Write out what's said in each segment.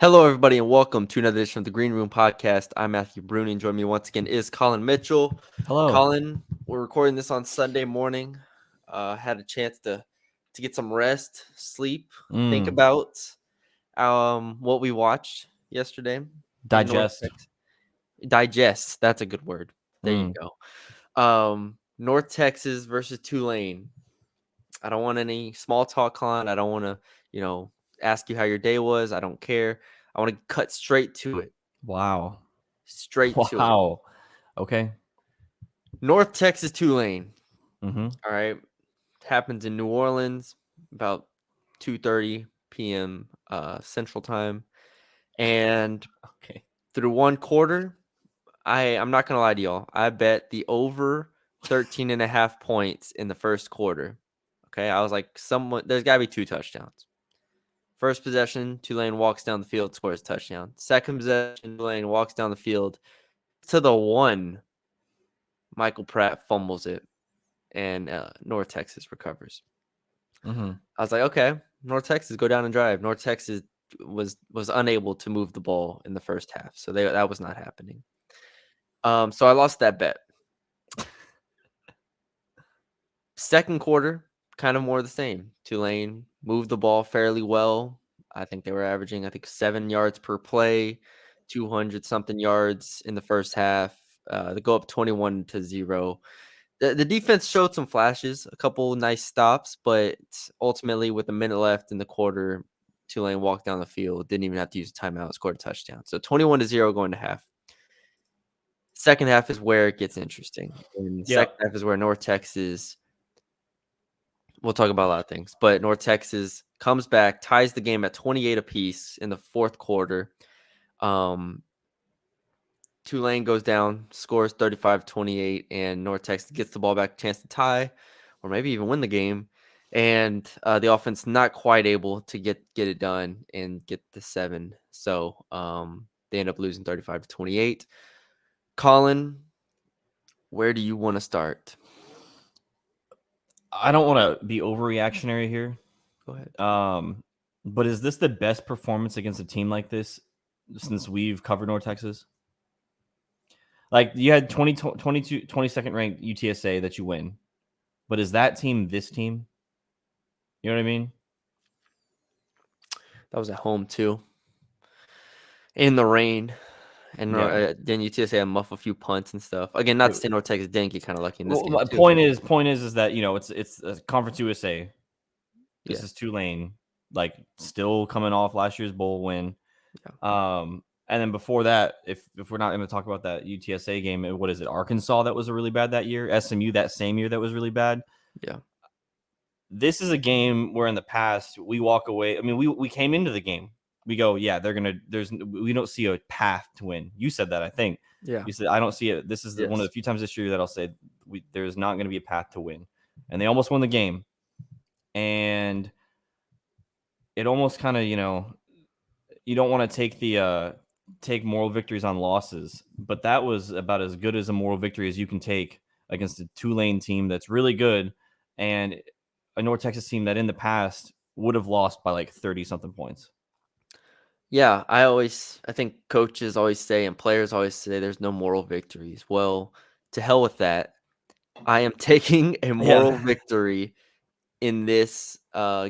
Hello, everybody, and welcome to another edition of the Green Room Podcast. I'm Matthew Brune, and joining me once again is Colin Mitchell. Hello. Colin, we're recording this on Sunday morning. Had a chance to get some rest, sleep, think about what we watched yesterday in North Digest. Texas. Digest. That's a good word. There you go. North Texas versus Tulane. I don't want any small talk, Colin. I don't want to, ask you how your day was. I don't care. I want to cut straight to it. Wow. Straight to it. Wow. Okay. North Texas Tulane. Mm-hmm. All right. Happens in New Orleans about 2:30 p.m. Central Time. And Okay. through one quarter, I'm not gonna lie to y'all. I bet the over 13.5 points in the first quarter. Okay. I was like, there's gotta be 2 touchdowns. First possession, Tulane walks down the field, scores a touchdown. Second possession, Tulane walks down the field to the 1. Michael Pratt fumbles it, and North Texas recovers. Mm-hmm. I was like, okay, North Texas, go down and drive. North Texas was unable to move the ball in the first half, so that was not happening. So I lost that bet. Second quarter, kind of more of the same. Tulane moved the ball fairly well. I think they were averaging, 7 yards per play, 200 something yards in the first half. They go up 21-0. The defense showed some flashes, a couple nice stops, but ultimately, with a minute left in the quarter, Tulane walked down the field, didn't even have to use a timeout, scored a touchdown. So 21-0 going to half. Second half is where it gets interesting. And second half is where North Texas, we'll talk about a lot of things, but North Texas comes back, ties the game at 28 apiece in the fourth quarter. Tulane goes down, scores 35-28, and North Texas gets the ball back, chance to tie, or maybe even win the game. And the offense not quite able to get it done and get the 7. So they end up losing 35-28. Colin, where do you want to start? I don't want to be overreactionary here. Go ahead. But is this the best performance against a team like this since we've covered North Texas? Like, you had 22nd ranked UTSA that you win. But is that team this team? You know what I mean? That was at home too, in the rain. And then UTSA had muff a few punts and stuff. Again, not to say North Texas didn't get kind of lucky in this game My too. point is that, it's a Conference USA. This is Tulane, like, still coming off last year's bowl win. Yeah. And then before that, if we're not going to talk about that UTSA game, what is it? Arkansas that was really bad that year. SMU that same year that was really bad. Yeah. This is a game where in the past we walk away. I mean, we came into the game. We go, yeah, we don't see a path to win. You said that, I think. Yeah. You said, I don't see it. This is one of the few times this year that I'll say there's not going to be a path to win. And they almost won the game. And it almost kind of, you don't want to take moral victories on losses, but that was about as good as a moral victory as you can take against a Tulane team that's really good and a North Texas team that in the past would have lost by like 30 something points. Yeah, I think coaches always say and players always say there's no moral victories. Well, to hell with that. I am taking a moral victory in this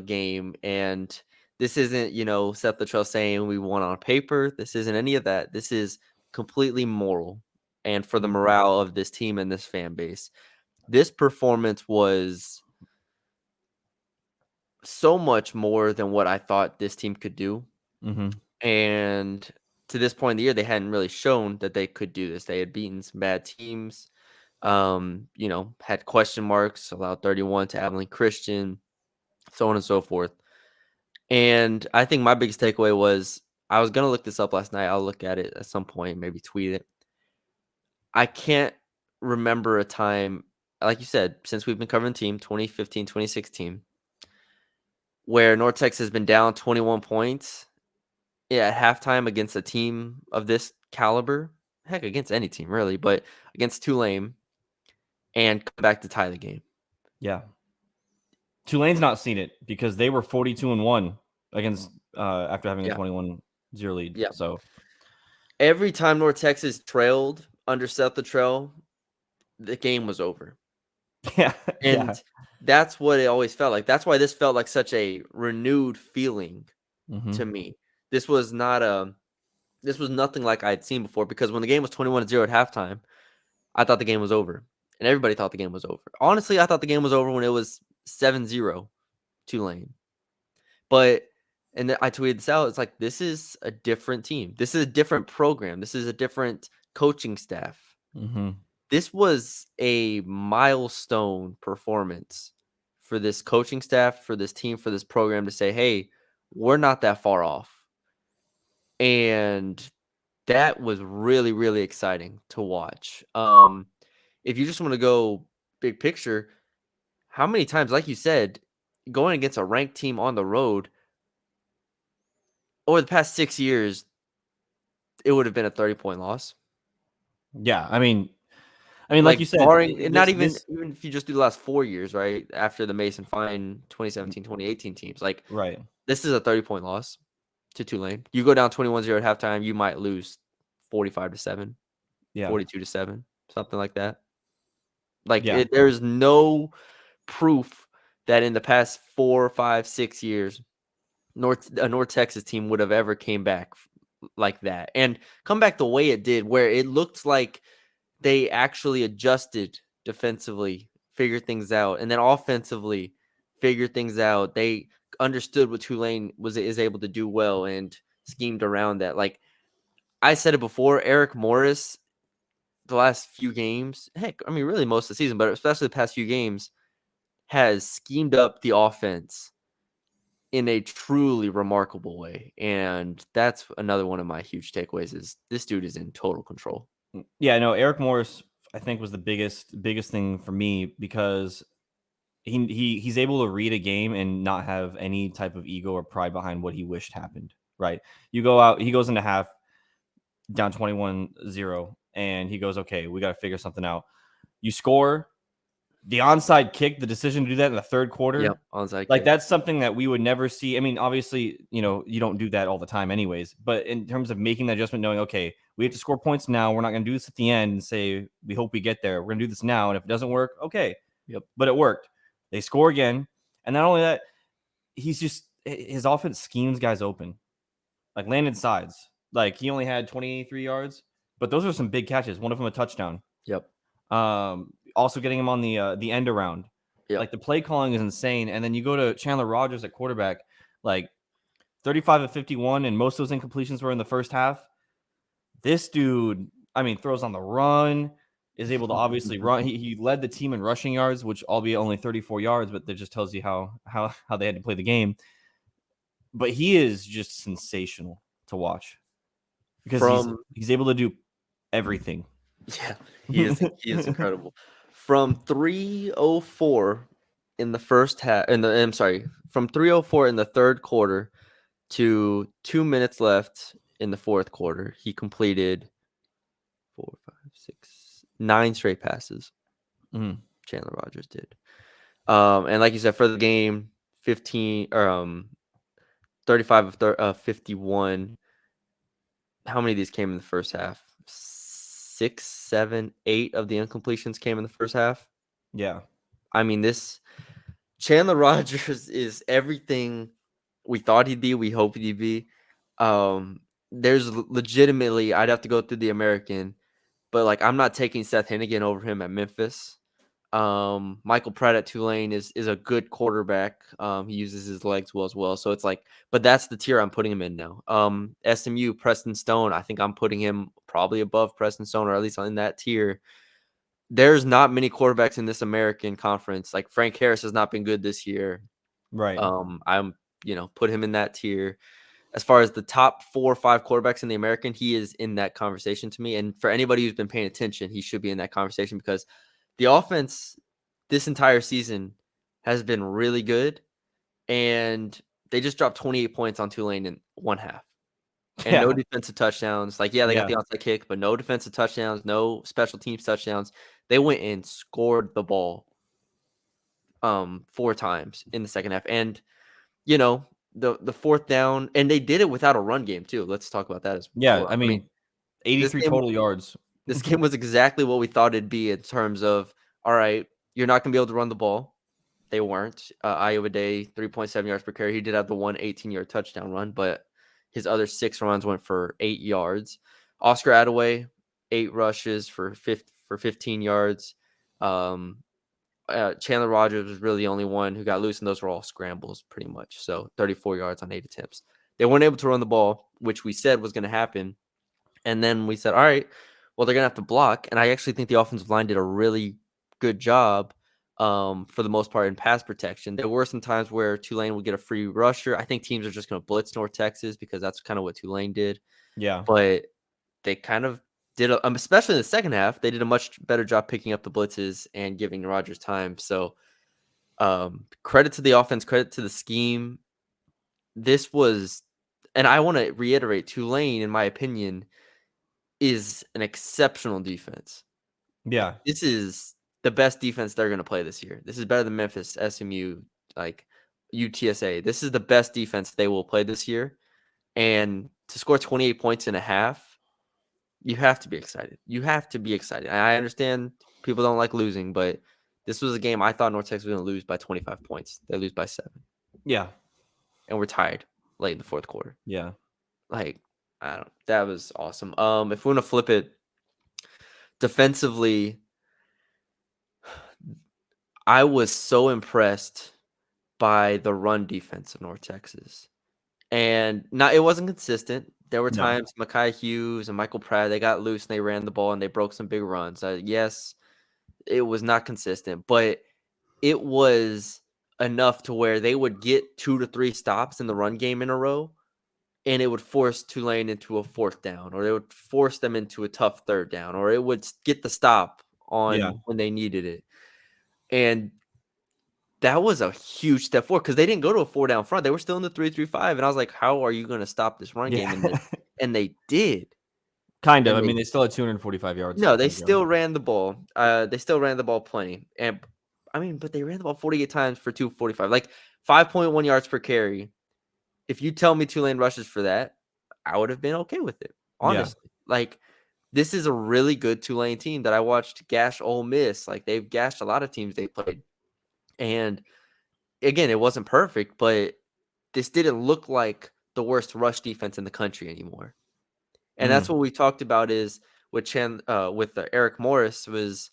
game, and this isn't, Seth Luttrell saying we won on paper. This isn't any of that. This is completely moral and for the morale of this team and this fan base. This performance was so much more than what I thought this team could do. Mm-hmm. And to this point in the year, they hadn't really shown that they could do this. They had beaten some bad teams, had question marks, allowed 31 to Abilene Christian, so on and so forth. And I think my biggest takeaway was I was going to look this up last night. I'll look at it at some point, maybe tweet it. I can't remember a time, like you said, since we've been covering the team, 2015, 2016, where North Texas has been down 21 points at halftime against a team of this caliber. Heck, against any team, really, but against Tulane, and come back to tie the game. Yeah. Tulane's not seen it because they were 42-1 against after having a 21 0 lead. Yeah. So Every time North Texas trailed under Seth Luttrell, the game was over. yeah, yeah. And that's what it always felt like. That's why this felt like such a renewed feeling Mm-hmm. to me. This was nothing like I'd seen before, because when the game was 21-0 at halftime, I thought the game was over. And everybody thought the game was over. Honestly, I thought the game was over when it was 7-0 Tulane. But and then I tweeted this out. It's like, this is a different team. This is a different program. This is a different coaching staff. Mm-hmm. This was a milestone performance for this coaching staff, for this team, for this program to say, hey, we're not that far off. And that was really, really exciting to watch. If you just want to go big picture, how many times, like you said, going against a ranked team on the road over the past 6 years, it would have been a 30-point loss. Yeah, I mean, like you Like, said, barring, and not even this even if you just do the last 4 years, right? After the Mason Fine 2017, 2018 teams, like, right. this is a 30-point loss to Tulane. You go down 21-0 at halftime, you might lose 45-7, Yeah, 42-7, something like that. Like, yeah. there's no proof that in the past 4, 5, 6 years, North Texas team would have ever came back like that, and come back the way it did, where it looked like they actually adjusted defensively, figured things out, and then offensively figured things out. They understood what Tulane is able to do well and schemed around that. Like I said it before, Eric Morris, the last few games, heck, I mean, really most of the season, but especially the past few games, has schemed up the offense in a truly remarkable way. And that's another one of my huge takeaways, is this dude is in total control. Yeah, no, Eric Morris, I think, was the biggest thing for me, because he's able to read a game and not have any type of ego or pride behind what he wished happened. Right? You go out, he goes into half down 21-0, and he goes, okay, we got to figure something out. You score the onside kick, the decision to do that in the third quarter. Yep, onside Like, kick. that's something that we would never see. I mean, obviously, you don't do that all the time anyways, but in terms of making that adjustment, knowing, okay, we have to score points now. We're not going to do this at the end and say, we hope we get there. We're going to do this now. And if it doesn't work, okay. Yep. But it worked. They score again. And not only that, his offense schemes guys open, like landed sides. Like, he only had 23 yards, but those are some big catches. One of them a touchdown. Yep. Also getting him on the end around. Yep. Like, the play calling is insane. And then you go to Chandler Rogers at quarterback, like 35 of 51, and most of those incompletions were in the first half. This dude, I mean, throws on the run, is able to obviously run. He led the team in rushing yards, which albeit only 34 yards, but that just tells you how they had to play the game. But he is just sensational to watch, because he's able to do everything. Yeah, he is incredible. From 3:04 in the first half, from 3:04 in the third quarter to 2 minutes left in the fourth quarter, he completed 4, 5, 6, 9 straight passes. Mhm. Chandler Rogers did. And like you said, for the game, 35 of 51. How many of these came in the first half? 6, 7, 8 of the incompletions came in the first half. Yeah. I mean, this Chandler Rogers is everything we thought he'd be, we hoped he'd be. There's legitimately, I'd have to go through the American, but like, I'm not taking Seth Hennigan over him at Memphis. Michael Pratt at Tulane is a good quarterback. He uses his legs well as well. So it's like, but that's the tier I'm putting him in now. SMU, Preston Stone, I think I'm putting him probably above Preston Stone, or at least in that tier. There's not many quarterbacks in this American conference. Like, Frank Harris has not been good this year. Right. I'm put him in that tier. As far as the top 4 or 5 quarterbacks in the American, he is in that conversation to me. And for anybody who's been paying attention, he should be in that conversation, because the offense this entire season has been really good, and they just dropped 28 points on Tulane in one half. And no Yeah. defensive touchdowns. Like, yeah, they got Yeah. the onside kick, but no defensive touchdowns, no special teams touchdowns. They went and scored the ball 4 times in the second half. And, the fourth down, and they did it without a run game too. Let's talk about that as Yeah, well. I I mean, mean, this 83 game total yards. this game was exactly what we thought it'd be in terms of, all right, you're not going to be able to run the ball. They weren't. Iowa Day, 3.7 yards per carry. He did have the 18-yard touchdown run, but his other 6 runs went for 8 yards. Oscar Attaway, 8 rushes for 15 yards. Chandler Rogers was really the only one who got loose, and those were all scrambles pretty much. So 34 yards on 8 attempts. They weren't able to run the ball, which we said was going to happen. And then we said, all right, well, they're going to have to block. And I actually think the offensive line did a really good job for the most part in pass protection. There were some times where Tulane would get a free rusher. I think teams are just going to blitz North Texas because that's kind of what Tulane did. Yeah. But they kind of did, especially in the second half, they did a much better job picking up the blitzes and giving Rodgers time. So credit to the offense, credit to the scheme. This was, and I want to reiterate, Tulane, in my opinion, is an exceptional defense. Yeah. This is the best defense they're going to play this year. This is better than Memphis, SMU, like UTSA. This is the best defense they will play this year. And to score 28 points in a half, you have to be excited. You have to be excited. I understand people don't like losing, but this was a game I thought North Texas was going to lose by 25 points. They lose by 7. Yeah. And we're tied late in the fourth quarter. Yeah. Like, I don't. That was awesome. If we want to flip it defensively, I was so impressed by the run defense of North Texas. And it wasn't consistent. There were No. times Mekhi Hughes and Michael Pratt, they got loose and they ran the ball and they broke some big runs. Yes, it was not consistent, but it was enough to where they would get 2 to 3 stops in the run game in a row, and it would force Tulane into a 4th down, or it would force them into a tough 3rd down, or it would get the stop Yeah. on when they needed it. And that was a huge step forward because they didn't go to a 4-down front. They were still in the 3-3-5, and I was like, "How are you going to stop this run game?" Yeah. And they did. Kind of. And I mean, they still had 245 yards. no, they on the ground. still ran the ball. They still ran the ball plenty, and I mean, but they ran the ball 48 times for 245, like 5.1 yards per carry. If you tell me Tulane rushes for that, I would have been okay with it. Yeah. Honestly, like this is a really good Tulane team that I watched gash Ole Miss. Like they've gashed a lot of teams they played, and again, it wasn't perfect, but this didn't look like the worst rush defense in the country anymore. And that's Mm. what we talked about is with Eric Morris was,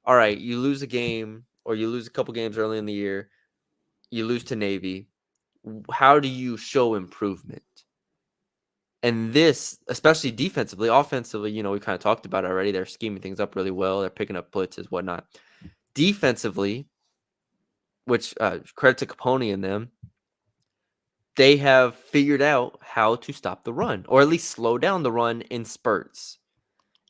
all right, you lose a game or you lose a couple games early in the year, you lose to Navy. How do you show improvement? And this, especially defensively, offensively, we kind of talked about it already. They're scheming things up really well. They're picking up blitzes, whatnot. Defensively, which credit to Capone and them, they have figured out how to stop the run or at least slow down the run in spurts.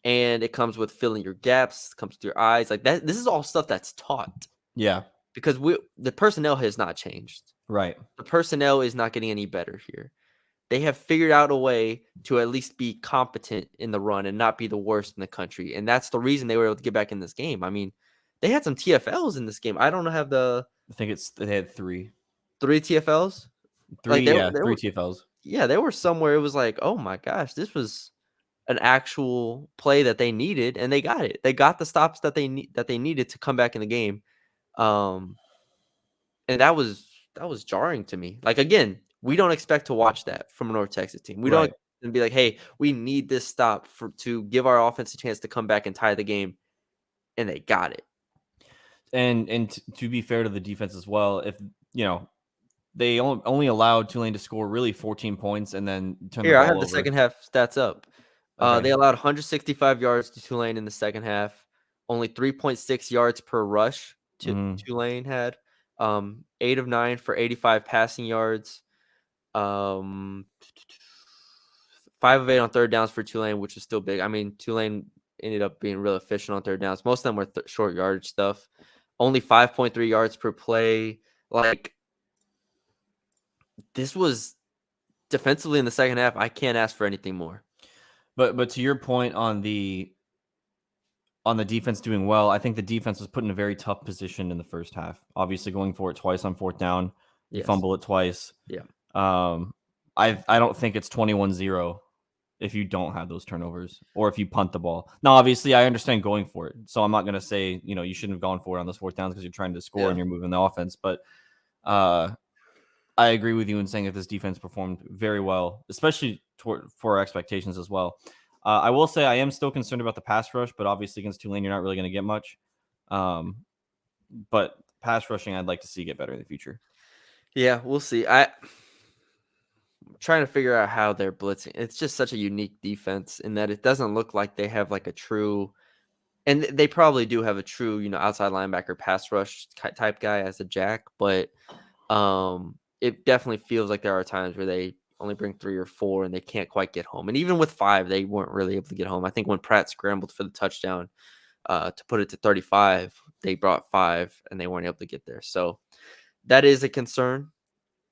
And it comes with filling your gaps, comes to your eyes like that. This is all stuff that's taught Yeah. because the personnel has not changed. Right. The personnel is not getting any better here. They have figured out a way to at least be competent in the run and not be the worst in the country. And that's the reason they were able to get back in this game. I mean, they had some TFLs in this game. I don't have I think they had 3. 3 TFLs. 3, Like yeah, they 3 were, TFLs. yeah, they were somewhere. It was like, oh my gosh, this was an actual play that they needed, and they got it. They got the stops that they needed to come back in the game. And that was jarring to me. Like again, we don't expect to watch that from a North Texas team. We Right. don't be like, hey, we need this stop to give our offense a chance to come back and tie the game, and they got it. And to be fair to the defense as well, if they only allowed Tulane to score really 14 points and then turn the Here, I have ball the over. second half stats up. Okay. They allowed 165 yards to Tulane in the second half. Only 3.6 yards per rush to Tulane had. 8 of 9 for 85 passing yards. 5 of 8 on third downs for Tulane, which is still big. I mean, Tulane ended up being real efficient on third downs. Most of them were short yardage stuff. Only 5.3 yards per play. Like, this was defensively in the second half. I can't ask for anything more. But to your point on the defense doing well, I think the defense was put in a very tough position in the first half. Obviously, going for it twice on fourth down, you Yes. fumble it twice. Yeah. I don't think it's 21-0 if you don't have those turnovers or if you punt the ball. Now, obviously, I understand going for it, so I'm not going to say you shouldn't have gone for it on those fourth downs because you're trying to score and you're moving the offense. But I agree with you in saying that this defense performed very well, especially for our expectations as well. I will say I am still concerned about the pass rush, but obviously against Tulane, you're not really going to get much. But pass rushing, I'd like to see get better in the future. Yeah, we'll see. I'm trying to figure out how they're blitzing. It's just such a unique defense in that it doesn't look like they have like a true, and they probably do have a true, outside linebacker pass rush type guy as a jack, but it definitely feels like there are times where they only bring 3 or 4 and they can't quite get home. And even with 5, they weren't really able to get home. I think when Pratt scrambled for the touchdown to put it to 35, they brought 5 and they weren't able to get there. So that is a concern.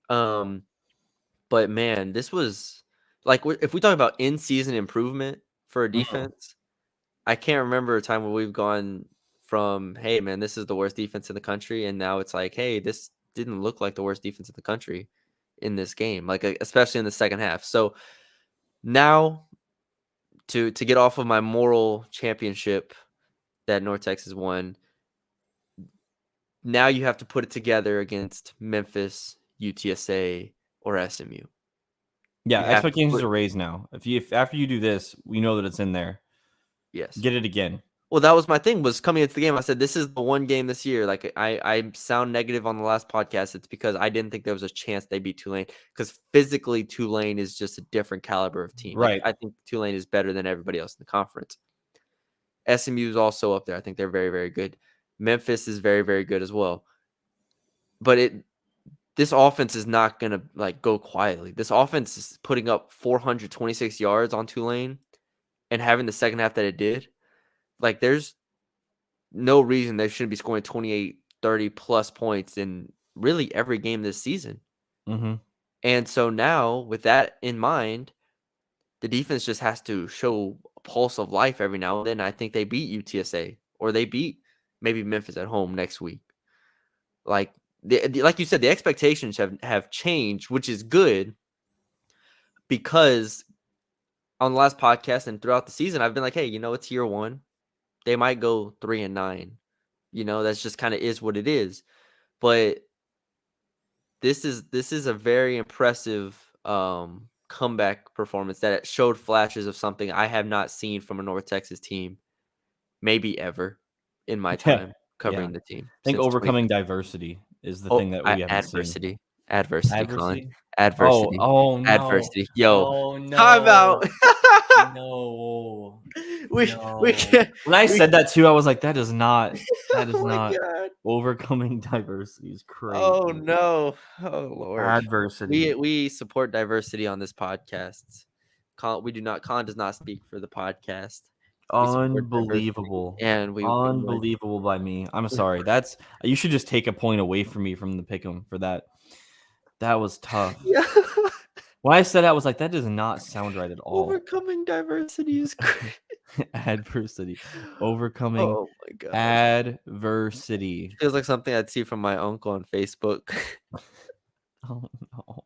But man, this was like if we talk about in-season improvement for a defense, I can't remember a time where we've gone from, hey man, this is the worst defense in the country, and now it's like, hey, this didn't look like the worst defense in the country in this game, like especially in the second half. So now to get off of my moral championship that North Texas won, now you have to put it together against Memphis, UTSA, or SMU. Yeah, You have to expectations put, are raised now. If after you do this, we know that it's in there. yes. Get it again. Well, that was my thing, was coming into the game. I said, this is the one game this year. Like I sound negative on the last podcast. It's because I didn't think there was a chance they beat Tulane, because physically Tulane is just a different caliber of team. Like Right. I think Tulane is better than everybody else in the conference. SMU is also up there. I think they're very, very good. Memphis is very, very good as well. But this offense is not gonna like go quietly. This offense is putting up 426 yards on Tulane and having the second half that it did. Like there's no reason they shouldn't be scoring 28, 30 plus points in really every game this season. Mm-hmm. And so now, with that in mind, the defense just has to show a pulse of life every now and then. I think they beat UTSA or they beat maybe Memphis at home next week. Like like you said, the expectations have changed, which is good, because on the last podcast and throughout the season, I've been like, hey, it's year one. They might go 3-9. That's just kind of is what it is. But this is a very impressive comeback performance that showed flashes of something I have not seen from a North Texas team, maybe ever in my Yeah. time Yeah. covering the team I think since overcoming 2015. diversity is the thing that we haven't seen. Adversity, Colin. Adversity? Adversity. Oh no. Adversity. Yo, Oh time out. no. No. we No. can't. When I We. said that too, I was like, that is not Oh my god. overcoming diversity is Oh crazy. no. Oh Lord. Adversity. We support diversity on this podcast. Colin does not speak for the podcast. We support diversity, Unbelievable. and we would. Unbelievable by me. I'm sorry. You should just take a point away from me from the pick'em for that. That was tough. Yeah. When I said that, I was like, that does not sound right at all. Overcoming diversity is great. Adversity. Overcoming Oh my gosh. adversity. Feels like something I'd see from my uncle on Facebook. Oh no.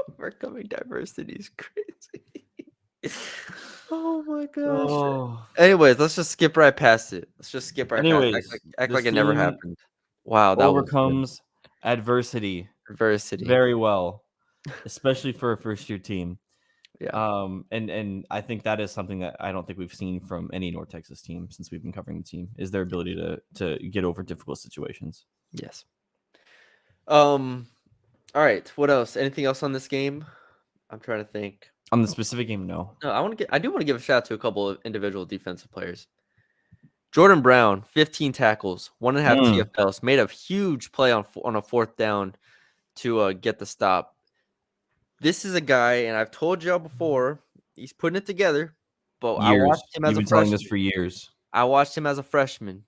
Overcoming diversity is crazy. Oh my gosh. Oh. Anyways, let's just skip right past it. Let's just skip right past it. Anyways, Act this like it never team happened. Wow, that was good. overcomes adversity Diversity. very well, especially for a first-year team. Yeah. And I think that is something that I don't think we've seen from any North Texas team since we've been covering the team, is their ability to get over difficult situations. Yes. All right. What else? Anything else on this game? I'm trying to think. On the specific game, no. No, I do want to give a shout out to a couple of individual defensive players. Jordan Brown, 15 tackles, 1.5 TFLs, made a huge play on a fourth down to get the stop. This is a guy, and I've told y'all before, he's putting it together. But I Years. watched him as You've a been telling freshman. this for years. I watched him as a freshman,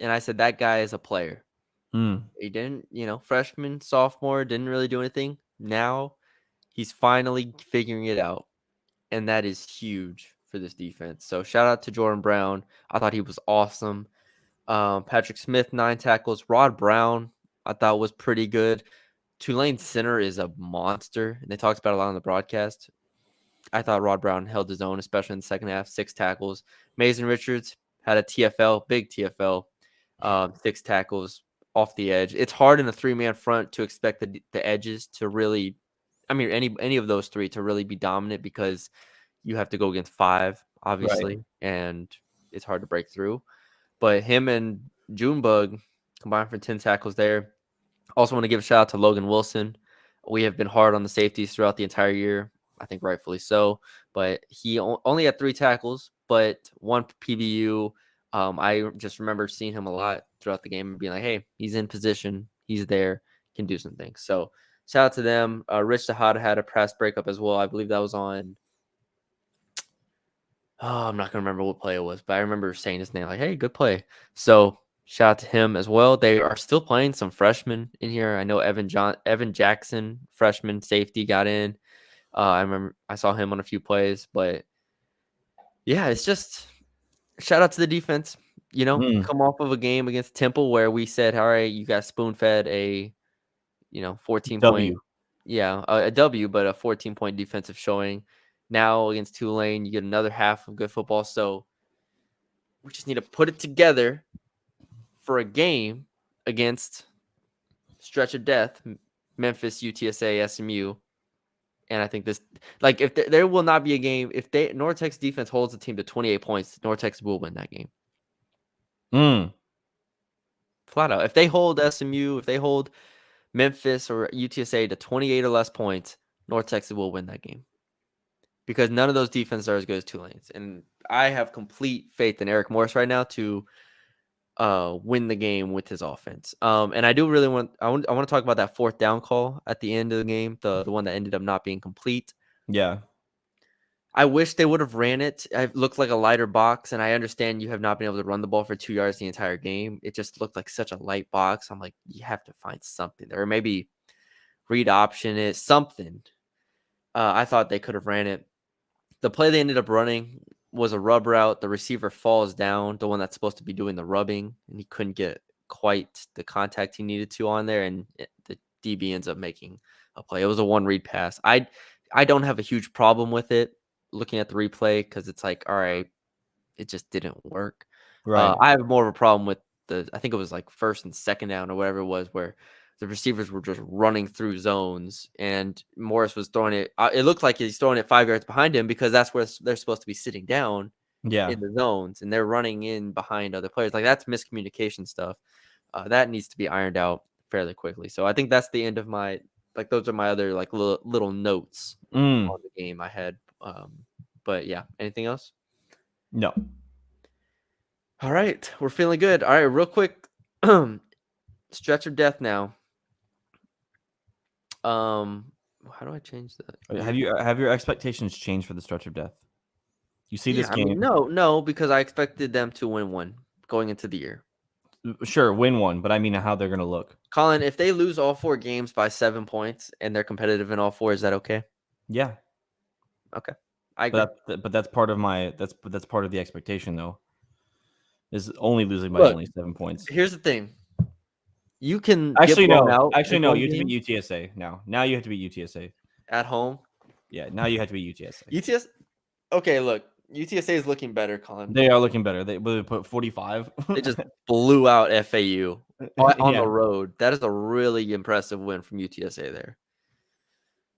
and I said that guy is a player. He didn't, freshman, sophomore, didn't really do anything. Now he's finally figuring it out, and that is huge for this defense. So shout out to Jordan Brown. I thought he was awesome. Patrick Smith, 9 tackles. Rod Brown, I thought was pretty good. Tulane's center is a monster, and they talked about it a lot on the broadcast. I thought Rod Brown held his own, especially in the second half. 6 tackles. Mason Richards had a TFL, big TFL, 6 tackles off the edge. It's hard in a 3-man front to expect the edges to really, I mean, any of those 3 to really be dominant because you have to go against 5, Right. obviously, and it's hard to break through. But him and Junebug combined for 10 tackles there. Also want to give a shout out to Logan Wilson. We have been hard on the safeties throughout the entire year. I think rightfully so. But he only had 3 tackles, but 1 PBU. I just remember seeing him a lot throughout the game and being like, hey, he's in position. He's there. Can do some things. So shout out to them. Rich Tejada had a press breakup as well. I believe that was on I'm not gonna remember what play it was, but I remember saying his name like, "Hey, good play." So shout out to him as well. They are still playing some freshmen in here. I know Evan Jackson, freshman safety, got in. I remember I saw him on a few plays, but yeah, it's just shout out to the defense. Mm. Come off of a game against Temple where we said, "All right, you guys spoon fed a 14 point, W. yeah, a W, but a 14-point defensive showing." Now against Tulane, you get another half of good football. So we just need to put it together for a game against stretch of death, Memphis, UTSA, SMU. And I think this, like, if there will not be a game, if North Texas defense holds the team to 28 points, North Texas will win that game. Mm. Flat out. If they hold SMU, if they hold Memphis or UTSA to 28 or less points, North Texas will win that game. Because none of those defenses are as good as Tulane's. And I have complete faith in Eric Morris right now to win the game with his offense. And I do really want to talk about that 4th down call at the end of the game, the one that ended up not being complete. Yeah. I wish they would have ran it. It looked like a lighter box, and I understand you have not been able to run the ball for 2 yards the entire game. It just looked like such a light box. I'm like, you have to find something there, or maybe read option it, something. I thought they could have ran it. The play they ended up running was a rub route. The receiver falls down, the one that's supposed to be doing the rubbing, and he couldn't get quite the contact he needed to on there, and the DB ends up making a play. It was a 1-read pass. I don't have a huge problem with it looking at the replay because it's like, all right, it just didn't work. Right. I have more of a problem with I think it was like 1st and 2nd down or whatever it was, where the receivers were just running through zones and Morris was throwing it. It looked like he's throwing it 5 yards behind him because that's where they're supposed to be sitting down Yeah. in the zones, and they're running in behind other players. Like, that's miscommunication stuff. That needs to be ironed out fairly quickly. So I think that's the end of my, like, those are my other like little notes Mm. on the game I had. But yeah, anything else? No. All right, we're feeling good. All right, real quick, stretch of death now. How do I change that? Have your expectations changed for the stretch of death? You see Yeah, this I mean, game. no, because I expected them to win one going into the year. Sure, win one, but I mean how they're going to look. Colin, if they lose all 4 games by 7 points and they're competitive in all 4, is that okay? Yeah. Okay, I agree. But that's part of that's part of the expectation though. Is only losing by Look, only 7 points. here's the thing. You can get Actually, blown no. out Actually, in no. one You have to game beat UTSA now. Now you have to beat UTSA. at home. Yeah, now you have to beat UTSA. UTS. Okay, look, UTSA is looking better, Colin. They are looking better. They put 45. They just blew out FAU on Yeah. the road. That is a really impressive win from UTSA there.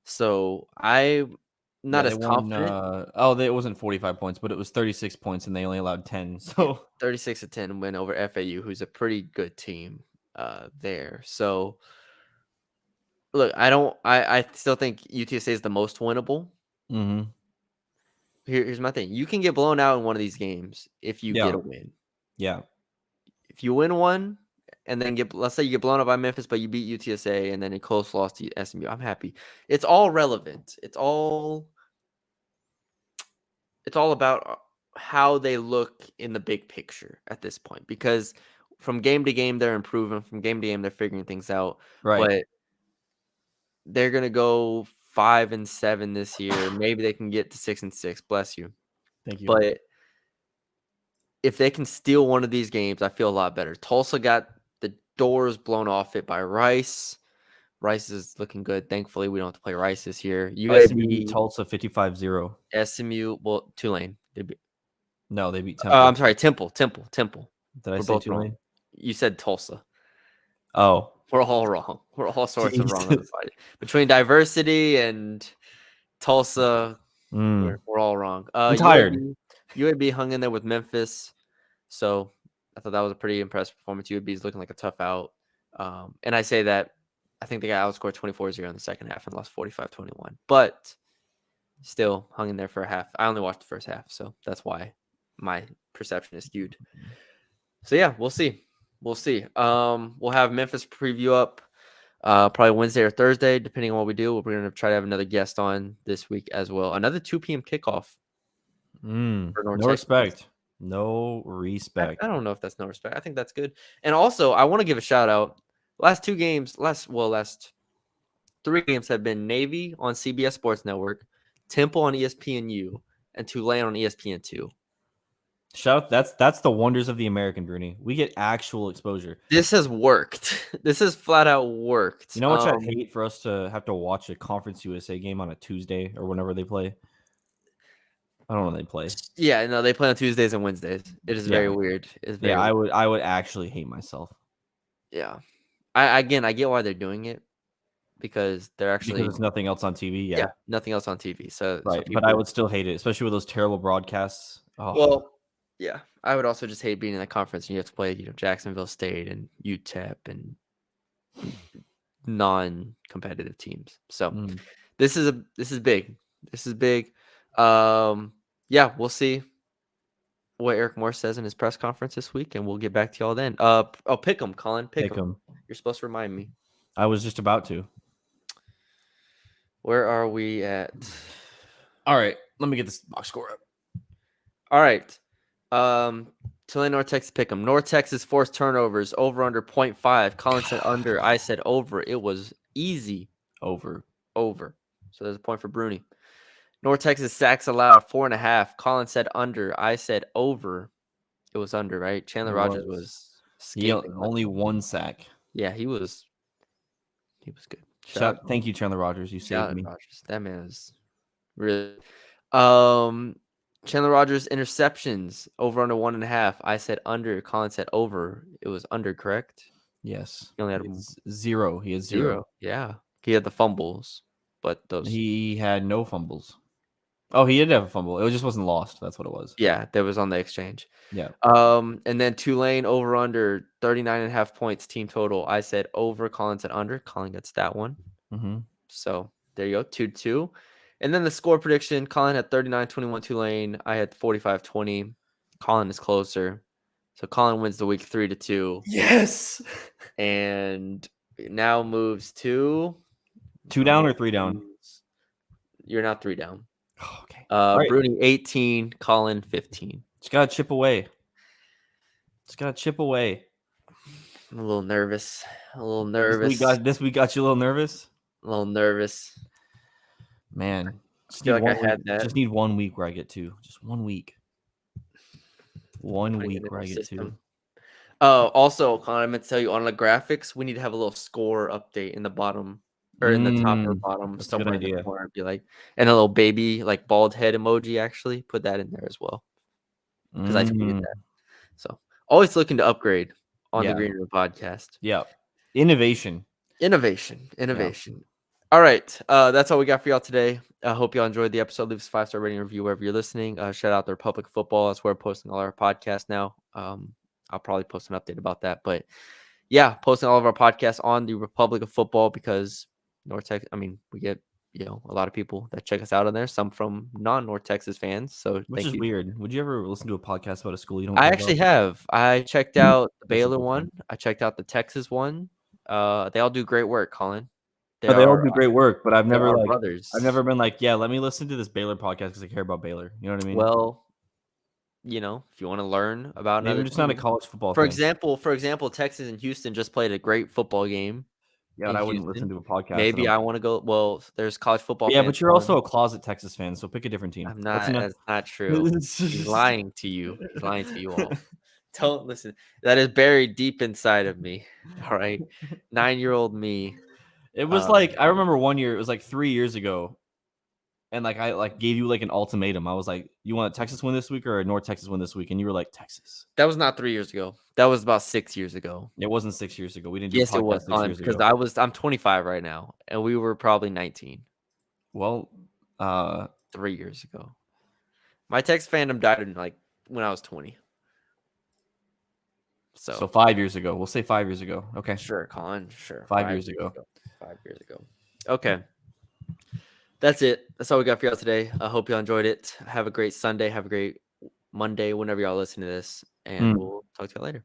So I'm Yeah, not they as won. confident. It wasn't 45 points, but it was 36 points, and they only allowed 10. So 36-10 win over FAU, who's a pretty good team there. So look, I still think UTSA is the most winnable. mm-hmm. Here's my thing. You can get blown out in one of these games if you get Yeah, a win. yeah, If you win one and then let's say you get blown up by Memphis, but you beat UTSA and then a close loss to SMU, I'm happy. It's all relevant. It's all about how they look in the big picture at this point, because from game to game they're improving, from game to game they're figuring things out. right. But they're gonna go 5-7 this year. Maybe they can get to 6-6. Bless you. Thank you. But if they can steal one of these games, I feel a lot better. Tulsa got the doors blown off it by Rice. Rice is looking good. Thankfully, we don't have to play Rice this year. SMU beat UAB, Tulsa 55-0. SMU, well, Tulane. No, they beat I'm Temple. sorry, Temple. Did I We're say both wrong. Tulane? You said Tulsa. Oh, We're all wrong. We're all sorts of wrong on the Jesus. side. Between diversity and Tulsa, Mm. we're all wrong. I'm tired. UAB hung in there with Memphis, so I thought that was a pretty impressive performance. UAB is looking like a tough out, and I say that I think they got outscored 24-0 in the second half and lost 45-21, but still hung in there for a half. I only watched the first half, so that's why my perception is skewed. So yeah, we'll see. We'll see. We'll have Memphis preview up probably Wednesday or Thursday, depending on what we do. We're going to try to have another guest on this week as well. Another 2 p.m. kickoff for North No Texas. respect. No I respect. don't know if that's no respect. I think that's good. And also, I want to give a shout out. Last 3 games have been Navy on CBS Sports Network, Temple on ESPNU, and Tulane on ESPN2. Shout that's the wonders of the American, Bruni. We get actual exposure. This has worked. This has flat out worked. You know what? I'd hate for us to have to watch a Conference USA game on a Tuesday or whenever they play. I don't know when they play. Yeah, no, they play on Tuesdays and Wednesdays. It is very weird. It's very weird. I would actually hate myself. Yeah. I get why they're doing it because they're actually Because there's nothing else on TV. Yeah. nothing else on TV. So Right. people, But I would still hate it, especially with those terrible broadcasts. Oh, well, yeah, I would also just hate being in that conference and you have to play, Jacksonville State and UTEP and non-competitive teams. So this is big. This is big. Yeah, we'll see what Eric Moore says in his press conference this week, and we'll get back to y'all then. Pick them, Colin. Pick them. You're supposed to remind me. I was just about to. Where are we at? All right, let me get this box score up. All right. Tulane, North Texas, pick them. North Texas forced turnovers, over under 0.5. Colin said under. I said over. It was easy. Over. So there's a point for Bruni. North Texas sacks allowed, 4.5. Colin said under. I said over. It was under, right? Chandler Rogers was escaping. Only 1 sack. Yeah, he was good. Thank you, Chandler Rogers. You saved me. Rogers. That man is really. Chandler Rogers interceptions, over under 1.5. I said under. Colin said over. It was under, correct? Yes. He only had 0. He had 0. Yeah. He had the fumbles, but he had no fumbles. Oh, he did have a fumble. It just wasn't lost. That's what it was. Yeah, that was on the exchange. Yeah. And then Tulane over under 39.5 points team total. I said over. Colin said under. Colin gets that one. So there you go, 2-2. And then the score prediction: Colin had 39-21 Tulane. I had 45-20. Colin is closer, so Colin wins the week 3-2. Yes. And now moves to 2 down or 3 down. You're not 3 down. Oh, okay. Right. Bruni 18, Colin 15. Just gotta chip away. I'm a little nervous. This week got you a little nervous. Man, I feel like I had that. Just need 1 week where I get 2. Just 1 week. 1 week where I get 2. Also, Colin, I meant to tell you on the graphics, we need to have a little score update in the bottom or in the top or bottom, somewhere in the corner. Be like, and a little baby, like bald head emoji. Actually, put that in there as well because I tweeted that. So always looking to upgrade on the Green Room podcast. Yeah, innovation. Yeah. All right, that's all we got for y'all today. I hope y'all enjoyed the episode. Leave us a 5-star rating and review wherever you're listening. Shout out the Republic of Football. That's where we're posting all our podcasts now. I'll probably post an update about that. But yeah, posting all of our podcasts on the Republic of Football because North Texas, we get, a lot of people that check us out on there, some from non-North Texas fans. So Which is weird. Would you ever listen to a podcast about a school you don't I care actually about? have. I checked out the Baylor one. I checked out the Texas one. They all do great work, Colin. They all do great work, but I've never brothers. I've never been like, yeah, let me listen to this Baylor podcast because I care about Baylor. You know what I mean? Well, if you want to learn about maybe I'm just not a college football fan. For example, Texas and Houston just played a great football game. Yeah, but I wouldn't listen to a podcast. Maybe I want to go. Well, there's college football. Yeah, but you're also a closet Texas fan, so pick a different team. I'm not. That's not true. He's lying to you. He's lying to you all. Don't listen. That is buried deep inside of me. All right, 9-year-old me. It was like I remember one year. It was like 3 years ago, and like I like gave you like an ultimatum. I was like, "You want a Texas win this week or a North Texas win this week?" And you were like, "Texas." That was not 3 years ago. That was about 6 years ago. It wasn't 6 years ago. We didn't do a Yes, it was, podcast 6 years because ago. I'm 25 right now, and we were probably 19. Well, 3 years ago. My Tex fandom died in like when I was 20. So 5 years ago. We'll say 5 years ago. Okay. Sure, Colin. Sure. 5 years ago. 5 years ago. Okay. That's it. That's all we got for y'all today. I hope y'all enjoyed it. Have a great Sunday. Have a great Monday whenever y'all listen to this. And we'll talk to y'all later.